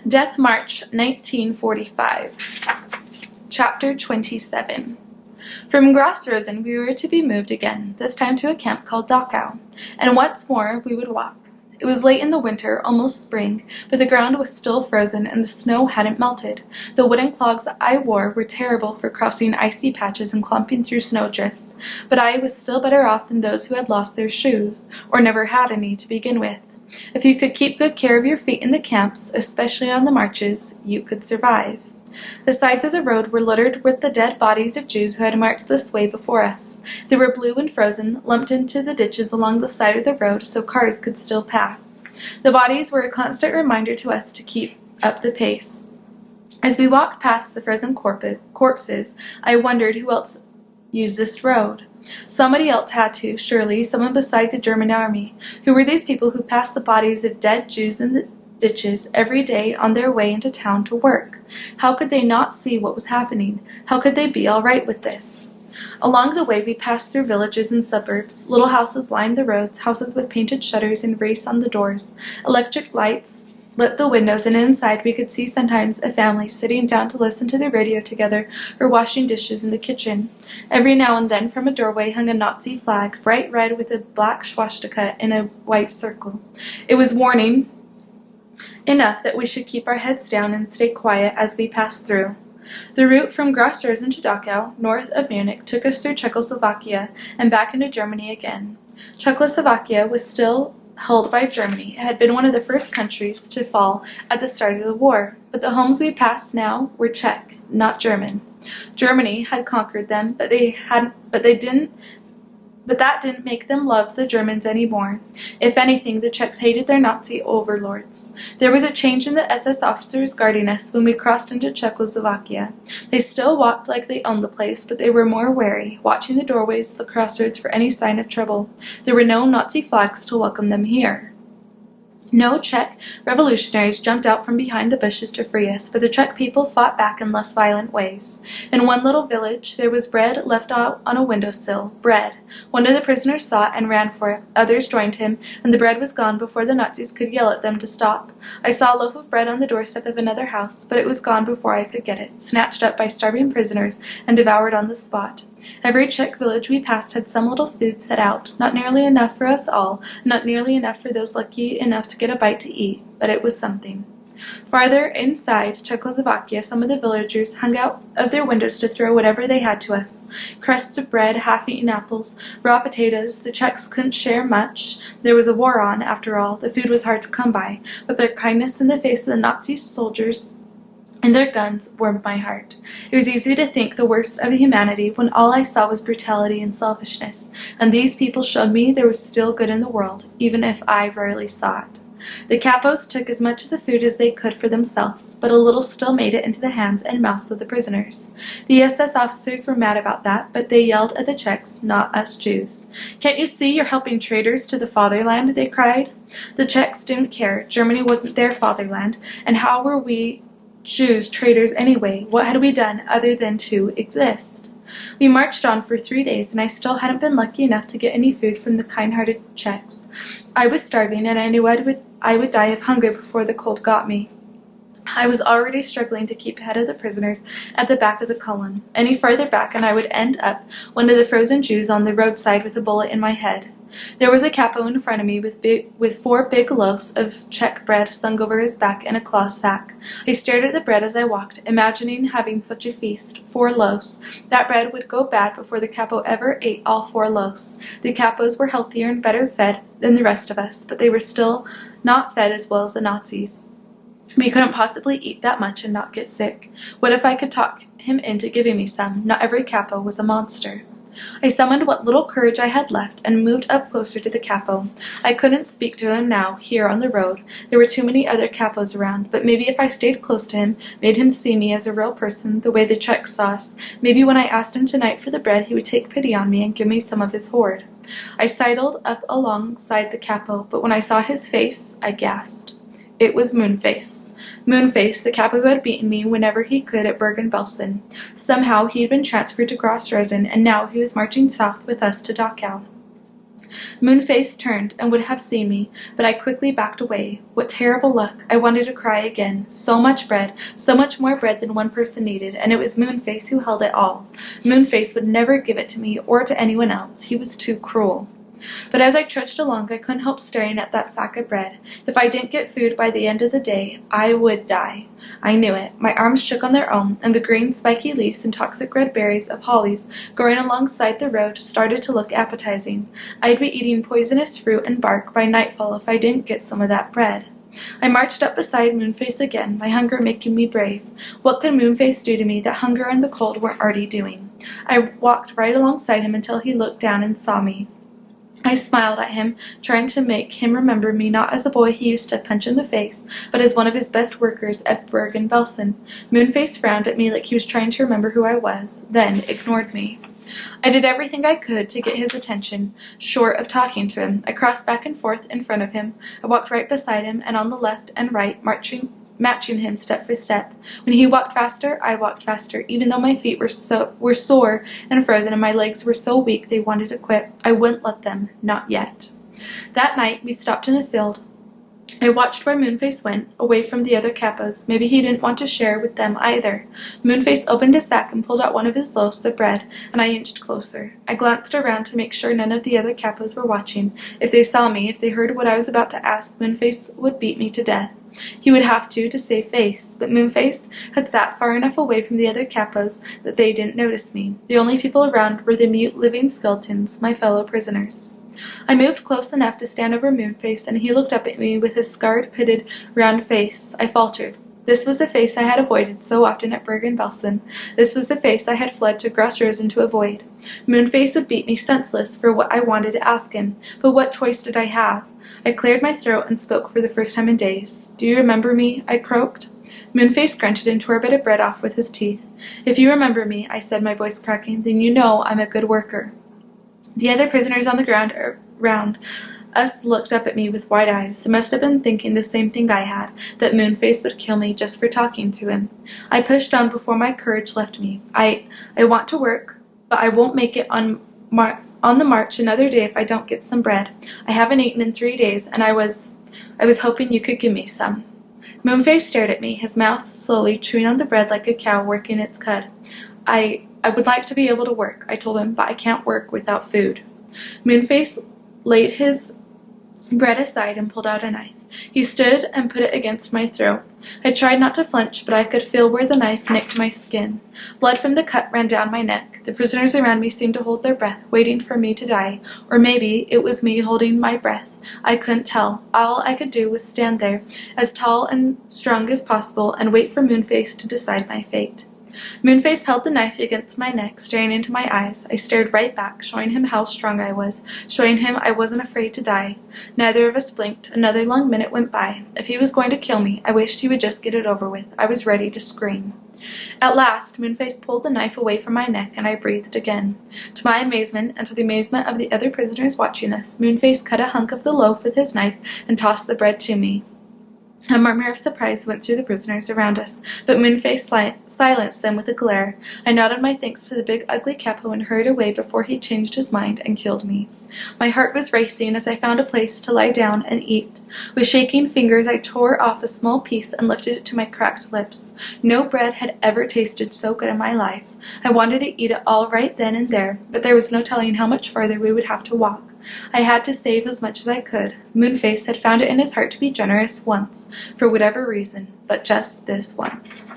Death March 1945. Chapter 27. From Gross Rosen we were to be moved again, this time to a camp called Dachau, and once more we would walk. It was late in the winter, almost spring, but the ground was still frozen and the snow hadn't melted. The wooden clogs I wore were terrible for crossing icy patches and clumping through snowdrifts, but I was still better off than those who had lost their shoes, or never had any to begin with. If you could keep good care of your feet in the camps, especially on the marches, you could survive. The sides of the road were littered with the dead bodies of Jews who had marched this way before us. They were blue and frozen, lumped into the ditches along the side of the road so cars could still pass. The bodies were a constant reminder to us to keep up the pace. As we walked past the frozen corpses, I wondered who else used this road. Somebody else had to, surely, someone beside the German army. Who were these people who passed the bodies of dead Jews in the ditches every day on their way into town to work? How could they not see what was happening? How could they be all right with this? Along the way we passed through villages and suburbs. Little houses lined the roads, houses with painted shutters and race on the doors. Electric lights lit the windows, and inside we could see sometimes a family sitting down to listen to the radio together or washing dishes in the kitchen. Every now and then from a doorway hung a Nazi flag, bright red with a black swastika in a white circle. It was warning enough that we should keep our heads down and stay quiet as we passed through. The route from Gross Rosen to Dachau, north of Munich, took us through Czechoslovakia and back into Germany again. Czechoslovakia was still held by Germany. It had been one of the first countries to fall at the start of the war, but the homes we passed now were Czech, not German. Germany had conquered them, but that didn't make them love the Germans anymore. If anything, the Czechs hated their Nazi overlords. There was a change in the SS officers guarding us when we crossed into Czechoslovakia. They still walked like they owned the place, but they were more wary, watching the doorways, the crossroads for any sign of trouble. There were no Nazi flags to welcome them here. No Czech revolutionaries jumped out from behind the bushes to free us, but the Czech people fought back in less violent ways. In one little village, there was bread left out on a windowsill. Bread. One of the prisoners saw it and ran for it. Others joined him, and the bread was gone before the Nazis could yell at them to stop. I saw a loaf of bread on the doorstep of another house, but it was gone before I could get it, snatched up by starving prisoners and devoured on the spot. Every Czech village we passed had some little food set out, not nearly enough for us all, not nearly enough for those lucky enough to get a bite to eat, but it was something. Farther inside Czechoslovakia, some of the villagers hung out of their windows to throw whatever they had to us. Crusts of bread, half-eaten apples, raw potatoes. The Czechs couldn't share much. There was a war on, after all. The food was hard to come by, but their kindness in the face of the Nazi soldiers and their guns warmed my heart. It was easy to think the worst of humanity when all I saw was brutality and selfishness, and these people showed me there was still good in the world, even if I rarely saw it. The capos took as much of the food as they could for themselves, but a little still made it into the hands and mouths of the prisoners. The SS officers were mad about that, but they yelled at the Czechs, not us Jews. "Can't you see you're helping traitors to the fatherland?" they cried. The Czechs didn't care. Germany wasn't their fatherland, and how were we Jews traitors anyway? What had we done other than to exist? We marched on for 3 days, and I still hadn't been lucky enough to get any food from the kind-hearted Czechs. I was starving, and I knew I would die of hunger before the cold got me. I was already struggling to keep ahead of the prisoners at the back of the column. Any farther back, and I would end up one of the frozen Jews on the roadside with a bullet in my head. There was a capo in front of me with 4 big loaves of Czech bread slung over his back in a cloth sack. I stared at the bread as I walked, imagining having such a feast. 4 loaves. That bread would go bad before the capo ever ate all 4 loaves. The capos were healthier and better fed than the rest of us, but they were still not fed as well as the Nazis. We couldn't possibly eat that much and not get sick. What if I could talk him into giving me some? Not every capo was a monster. I summoned what little courage I had left and moved up closer to the capo. I couldn't speak to him now, here on the road. There were too many other capos around, but maybe if I stayed close to him, made him see me as a real person, the way the Czechs saw us, maybe when I asked him tonight for the bread, he would take pity on me and give me some of his hoard. I sidled up alongside the capo, but when I saw his face, I gasped. It was Moonface. Moonface, the capo who had beaten me whenever he could at Bergen-Belsen. Somehow he had been transferred to Gross Rosen, and now he was marching south with us to Dachau. Moonface turned and would have seen me, but I quickly backed away. What terrible luck! I wanted to cry again. So much bread, so much more bread than one person needed, and it was Moonface who held it all. Moonface would never give it to me or to anyone else. He was too cruel. But as I trudged along, I couldn't help staring at that sack of bread. If I didn't get food by the end of the day, I would die. I knew it. My arms shook on their own, and the green, spiky leaves and toxic red berries of hollies growing alongside the road started to look appetizing. I'd be eating poisonous fruit and bark by nightfall if I didn't get some of that bread. I marched up beside Moonface again, my hunger making me brave. What could Moonface do to me that hunger and the cold weren't already doing? I walked right alongside him until he looked down and saw me. I smiled at him, trying to make him remember me not as the boy he used to punch in the face, but as one of his best workers at Bergen-Belsen. Moonface frowned at me like he was trying to remember who I was, then ignored me. I did everything I could to get his attention, short of talking to him. I crossed back and forth in front of him. I walked right beside him, and on the left and right, matching him step for step. When he walked faster, I walked faster. Even though my feet were sore and frozen and my legs were so weak they wanted to quit, I wouldn't let them, not yet. That night, we stopped in a field. I watched where Moonface went, away from the other Kappas. Maybe he didn't want to share with them either. Moonface opened his sack and pulled out one of his loaves of bread, and I inched closer. I glanced around to make sure none of the other Kappas were watching. If they saw me, if they heard what I was about to ask, Moonface would beat me to death. He would have to save face, but Moonface had sat far enough away from the other Kappas that they didn't notice me. The only people around were the mute living skeletons, my fellow prisoners. I moved close enough to stand over Moonface, and he looked up at me with his scarred, pitted, round face. I faltered. This was the face I had avoided so often at Bergen-Belsen. This was the face I had fled to Gross Rosen to avoid. Moonface would beat me senseless for what I wanted to ask him, but what choice did I have? I cleared my throat and spoke for the first time in days. "Do you remember me?" I croaked. Moonface grunted and tore a bit of bread off with his teeth. "If you remember me," I said, my voice cracking, "then you know I'm a good worker." The other prisoners on the ground around us looked up at me with wide eyes. They must have been thinking the same thing I had, that Moonface would kill me just for talking to him. I pushed on before my courage left me. I want to work, but I won't make it on the march another day if I don't get some bread. I haven't eaten in 3 days, and I was hoping you could give me some." Moonface stared at me, his mouth slowly chewing on the bread like a cow working its cud. I would like to be able to work," I told him, "but I can't work without food." Moonface laid his bread aside and pulled out a knife. He stood and put it against my throat. I tried not to flinch, but I could feel where the knife nicked my skin. Blood from the cut ran down my neck. The prisoners around me seemed to hold their breath, waiting for me to die. Or maybe it was me holding my breath. I couldn't tell. All I could do was stand there, as tall and strong as possible, and wait for Moonface to decide my fate. Moonface held the knife against my neck, staring into my eyes. I stared right back, showing him how strong I was, showing him I wasn't afraid to die. Neither of us blinked. Another long minute went by. If he was going to kill me, I wished he would just get it over with. I was ready to scream. At last, Moonface pulled the knife away from my neck, and I breathed again. To my amazement, and to the amazement of the other prisoners watching us, Moonface cut a hunk of the loaf with his knife and tossed the bread to me. A murmur of surprise went through the prisoners around us, but Moonface silenced them with a glare. I nodded my thanks to the big ugly Capo and hurried away before he changed his mind and killed me. My heart was racing as I found a place to lie down and eat. With shaking fingers I tore off a small piece and lifted it to my cracked lips. No bread had ever tasted so good in my life. I wanted to eat it all right then and there, but there was no telling how much farther we would have to walk. I had to save as much as I could. Moonface had found it in his heart to be generous once, for whatever reason, but just this once.